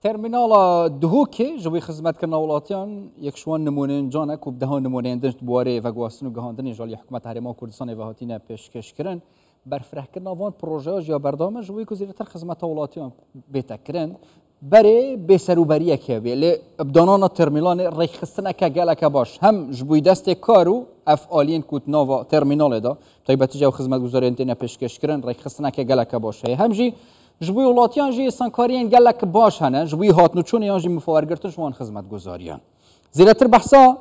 ترمینال دهوکی جوی خدمت کردن ولاتیان یک شوان نمونه جانه کوب دهان نمونه دنج دواره و گواستن و گهاندنی جالی حکومت حریم کردستان و هاتینه پیشکش کردن برفرح کردن وان پروژه یا برنامه جوی که زیرتر خدمت ولاتیان بیتکرن برای بسروبریه که ولی ابدانان ترمینال ریخستن که گله که باش هم جوی دست کارو افعالین کوت نوا ترمینال دا طیبت جو خدمت گزاری انتنا پیشکش کردن ریخستن که گله که باشه همجی جبوی ولاتیان جی سانکاریان گلک باش هنن جبوی هاتنوچون یان جی مفاورگرتن جوان خدمت گزاریان زیرتر بحثا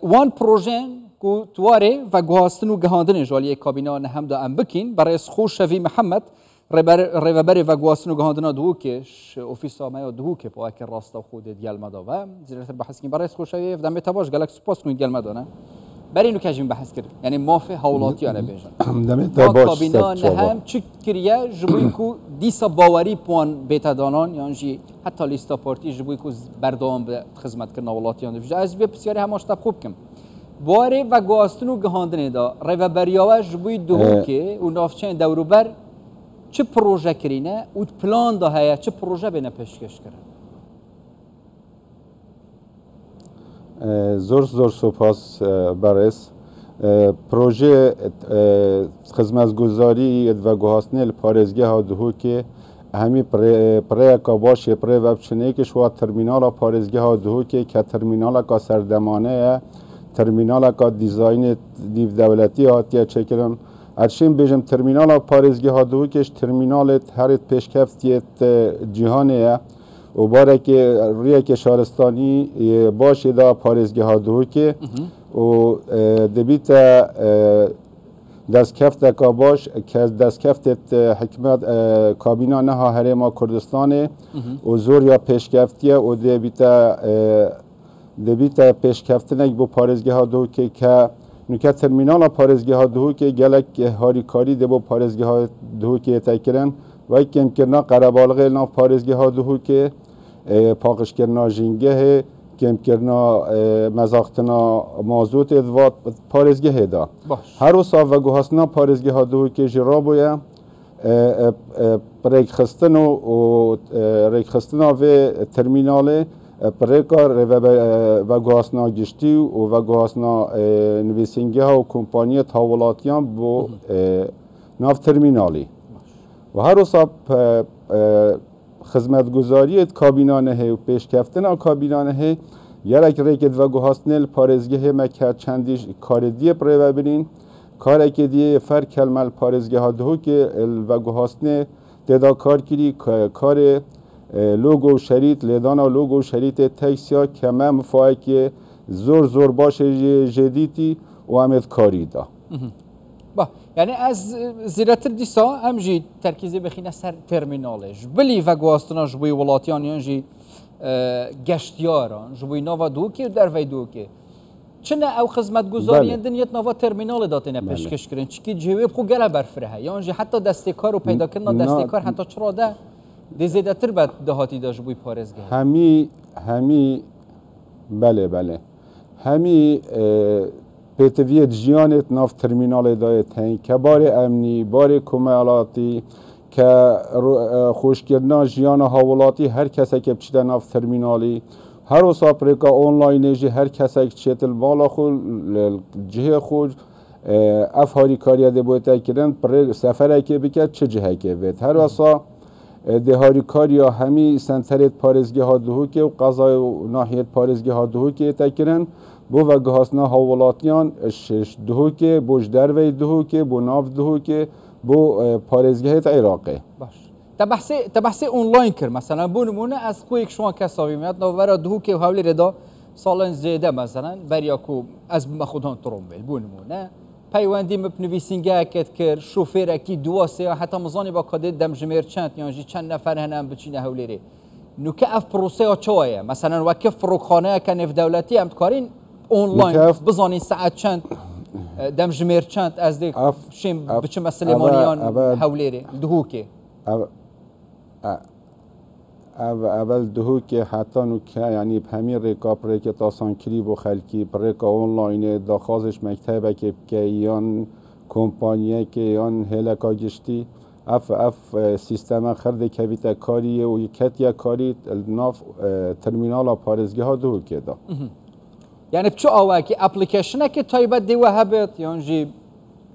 وان پروژن کو تواره و گواستن و گهاندن جالی کابینه نهم دا ام بکین برای خوش شفی محمد ریوبر و گواستن و گهاندن دو کش اوفیس ما دو که با که راستا خود دیال مدا و زیرتر بحث کین برای خوش شفی دم تباش گلک سپاس کنید دیال مدا نه برای اینو کجیم بحث کرد یعنی مافه حولاتیانه بیشن ما کابینه نهم چی کریه جبوی کو دیسا باوری پوان بیتدانان یعنی حتی لیستا پارتی جبوی کو بردام به خدمت کردن ولاتیان دیجا از بی بسیاری هماش تب خوب کم باره و گواستن و گهاندن دا ریو بریاوه جبوی دو که و نافچین دوروبر چه پروژه کرینه و پلان دا هیا چه پروژه بینه پیشکش کرد زور سپاس برس پروژه خدمتگزاری و گواستن پارێزگه ها دهو که همی پره که باشه پره وبچنه که شما ترمینال پارێزگه ها دهو که ترمینال که سردمانه ترمینال که دیزاین دیو دولتی هاتیه چکرن ارشیم بیجم ترمینال پارێزگه ها دهو که ترمینال هر پیشکفتیت جهانه و باره که روی که شهرستانی باشه دا پارێزگه ها دهو که و دبیت دستکفت که باش که دستکفت حکمت کابینه نها حریم کردستان و زور یا پیشکفتیه و دبیت پیشکفتنک با پارێزگه ها دهو که نکه ترمینال پارێزگه ها دهو که گلک هاریکاری ده با پارێزگه ها دهو که تکرن و کم کرنا قربالغه ناف پارێزگه ها دهو که پاکش کرنا جنگه کم کرنا مزاختنا مازوت ادوات پارێزگه دا هر وصاف و گوهستنا پارێزگه ها دهو که جرا بویا ریک خستنا و ترمینال پریکار و گوهستنا گشتی و گوهستنا نویسنگه ها و کمپانی تاولاتیان بو ناف ترمینالی و هر وصاف خدمتگزاری کابینانه و پیشکفتن کابینانه یک ریکت و گوهستن پارێزگه مکه چندیش کار دیه پره ببینین کار که دیه فرق کلمه پارێزگه ها دهو که و گوهستن تدا کار کری کار لوگو شریط لیدانا لوگو شریط تکسیا کمه مفاهی که زور باشه جدیدی و همت کاری دا یعنی از زیرتر دیسا هم جی ترکیزی بخینه سر ترمینالش بلی و گواستنا جبوی ولاتیان یان جی گشتیاران جبوی نوا دوکی و در وی دوکی چنه او خدمت گزاری دنیت نوا ترمینال داتنه پیشکش کردن چکی جواب خو گله برفره یان جی حتی دستکار و پیدا کردن دستکار حتی چرا ده زیادتر بعد دهاتی داشت بوی پارێزگه همی بله همی پیتویت جیانت ناف ترمینال دایت هن که بار امنی بار کمالاتی که خوش کردن جیان هاولاتی هر کسی که بچیده ناف ترمینالی هر وصا پریکا آنلاین جی هر کسی که چیتل بالا خود جه خود افهاری کاریه ده بویده کردن پر سفره که بکرد چه جهه که بید هر وصا دهاری کاریا همی سنترت پارێزگه ها دهو که و قضای و ناحیت پارێزگه ها دهو که تکرن بو و گهاسنا هاولاتیان شش دهو که بوش دروی دهو که بو ناف دهو که بو پارێزگه عراقه باش تبحث اونلاین کرد مثلا بو نمونه از کویک شما کساوی میاد نوورا دهو که حولی ردا سالن زیده مثلا بریاکو از مخودان ترومبیل بو نمونه پیوندی مبنویسینگه کرد شوفیر اکی دو سه حتی مزانی با کادت دم جمیر چند یعنی چند نفر هنم بچینه حولیری نوکه اف پروسه ها چوایه مثلا وکه فروخانه که نف دولتی هم کارین آنلاین بزنین ساعت چند دم جمیر چند از دیگه شیم بچه مسلمانیان حولیری دهو که اول دهو که حتی نوکه یعنی همین ریکاپ ریکت آسان کری بو خلکی ریکا آنلاین داخازش مکتبه که یان کمپانیه که یان هلکا گشتی اف سیستم خرد کویت کاری و یکتیا کاری ناف ترمینال پارزگی ها دو که دا یعنی بچه آوه که اپلیکیشنه که تایبت دی و هبت یعنی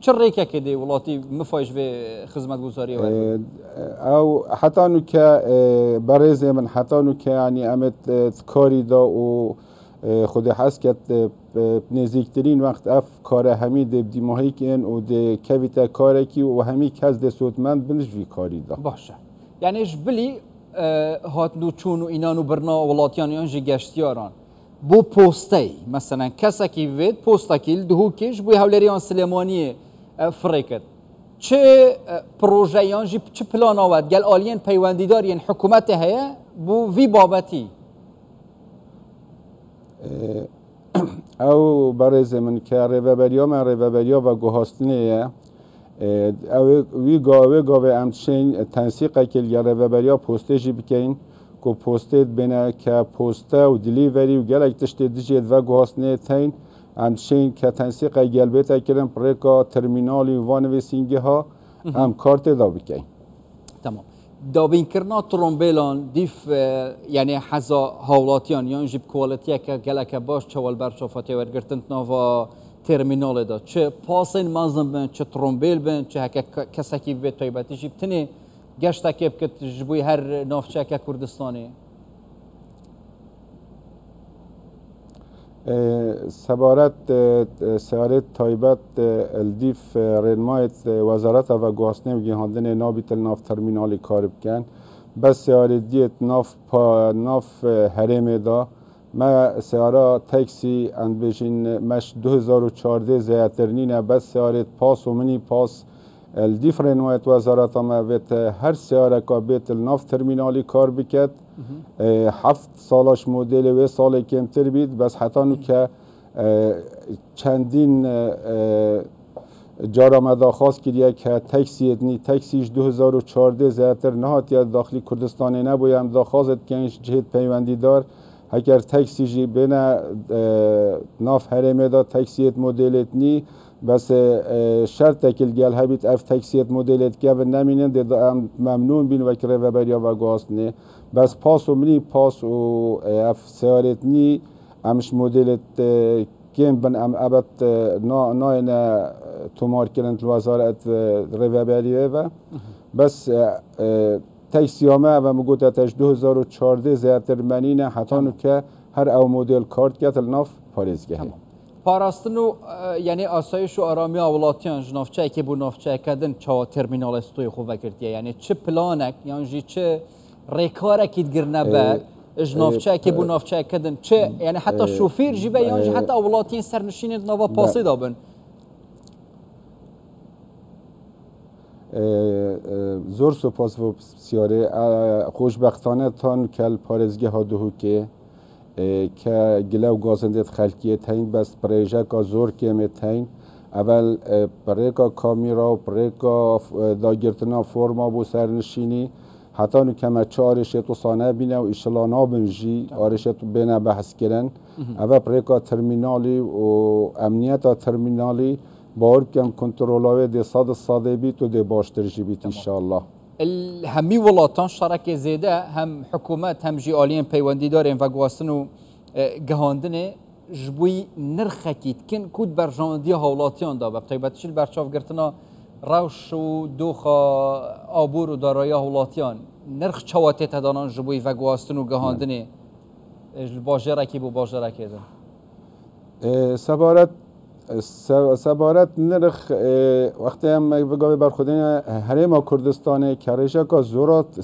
چه ریکه که دی ولاتی مفایش به خدمت گذاری او حتی نو که برای من حتی نو که یعنی امت کاری دا و خود حس کرد نزدیکترین وقت اف کار همی دی ماهی کن و دی کویت کاری کی و همی کس دی سودمند بنش وی کاری دا باشه یعنی اش بلی هات نو چون و اینان و برنا ولاتیان یانجی گشتیاران بو پوستی مثلا کسی که وید پوستا کیل دهو کش بوی هولیریان سلیمانی فریکت چه پروژه یانجی چه پلان آود گل آلین پیوندیدار یعنی حکومت هیا بو وی بابتی او برای زمین که روابریا و گوهاستنه او وی گاوه امچین تنسیق کل یا روابریا پوستجی بکن که پوستت بینه که پوستا و دلیوری و گلک تشت دیجید و گوهاستنه تین امچین که تنسیق گلبت کردن پرکا ترمینالی وان و سینگه ها هم کارت دا بکن تمام دابین کرنا ترومبیلان دیف یعنی حزا هاولاتیان یعنی جیب کوالیتیه که گلک باش چوال برشافاتی ورگرتن نوا ترمینال دا چه پاسین مازن بین چه ترومبیل بین چه هک کسکی به تایباتی جیب تنی گشت که بکت جبوی هر نافچه که کردستانی سوارت تایبت الدیف رنمایت وزارت و گوهستنه و گیهاندن نابیت ناف ترمینالی کار بکن بس سوارت دیت ناف حرم دا ما سوارا تکسی اندبشین مش 2014 زیادترینه بس سوارت پاس و منی پاس الدیف رنمایت وزارت ما ویت هر سواره که بیت ناف ترمینالی کار بکد 7 سالش مدل و سال کمتر بید بس حتی نو که چندین جارا مداخواست کردیه که تکسی اتنی تکسیش 2014 زیادتر نهات یا داخلی کردستانی نبویم داخواست کنش جهت پیوندی دار اگر تکسیجی بین ناف حرمه دا تکسیت مدل اتنی بس شرط تکل گل هبیت اف تکسیت مدلت که و نمینن ده ممنون بین وکره و بریا و گاستنه بس پاس و منی پاس و اف سیارت نی امش مدلت کم بن ام ابد ناین تومار کرند وزارت رو بریه و بس تکسیامه و مگوت اتش 2014 زیادتر منینه حتی نو که هر او مدل کارت کتل ناف پاریزگه پاراستن و یعنی آسایش و آرامی اولاتیان جنافچه که بو نافچه کردن چه ترمینال استوی خوب کردیه یعنی چه پلانک یعنی چه ریکاره که گرنه به جنافچه که بو نافچه کردن چه یعنی حتی شوفیر جیبه یعنی حتی اولاتیان سرنشین نوا پاسی دابن زور سپاس و بسیاره خوشبختانه تان کل پارزگه ها دهو که گلو گازندت خلقیه تاین بس پریجه که زور کمه تاین اول پریکا کامیرا و پریکا داگرتنا فرما بو سرنشینی حتی نو کمه چه آرشت و سانه بینه و ایشلا نابنجی آرشت بینه بحث کرن اول پریکا ترمینالی و امنیت ترمینالی باور کم کنترلاوی دی صاده بیت و دی باشتر جی بیت انشاءالله همی ولاتان شرک زیده هم حکومت هم جی آلین پیوندی دارین و گواستن و گهاندن جبوی نرخکید کن کود برجاندی هولاتیان دا و بطیبتش برچاف گرتنا روش و دوخا آبور و دارای هولاتیان نرخ چواتی تدانان جبوی و گواستن و گهاندن باجرکی بو باجرکی دن سبارت نرخ وقتی هم بگاوی برخودین حریم کردستانه کریشه که زورات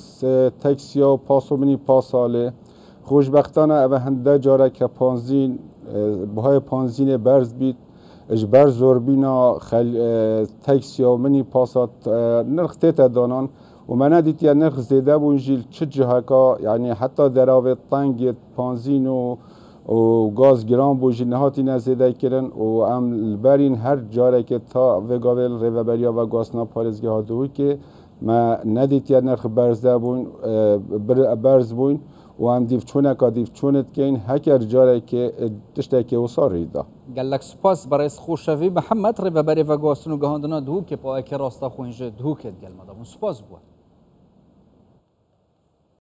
تکسیا و پاسومنی پاساله خوشبختانه اوه هنده جاره که پانزین بهای پانزین برز بید اجبر زوربینا تکسیا و منی پاسات نرخ تیتا دانان و من دیتی نرخ زیده بونجیل چه جهه که یعنی حتی دراوه تنگ پانزین و گاز گرام بوجی نهاتی نزیده کردن و ام برین هر جاره که تا وگاول روابریا و گاسنا پارزگی ها دوی که ما ندیت یا نرخ برز بون و هم دیو چونت کین هکر جاره که تشته که وصار ریدا قال لك سپاس برای خوشوی محمد ری و برای و گواستن و گهاندنا دهو که پا که راستا خوینجه دهو که قال مدام سپاس بود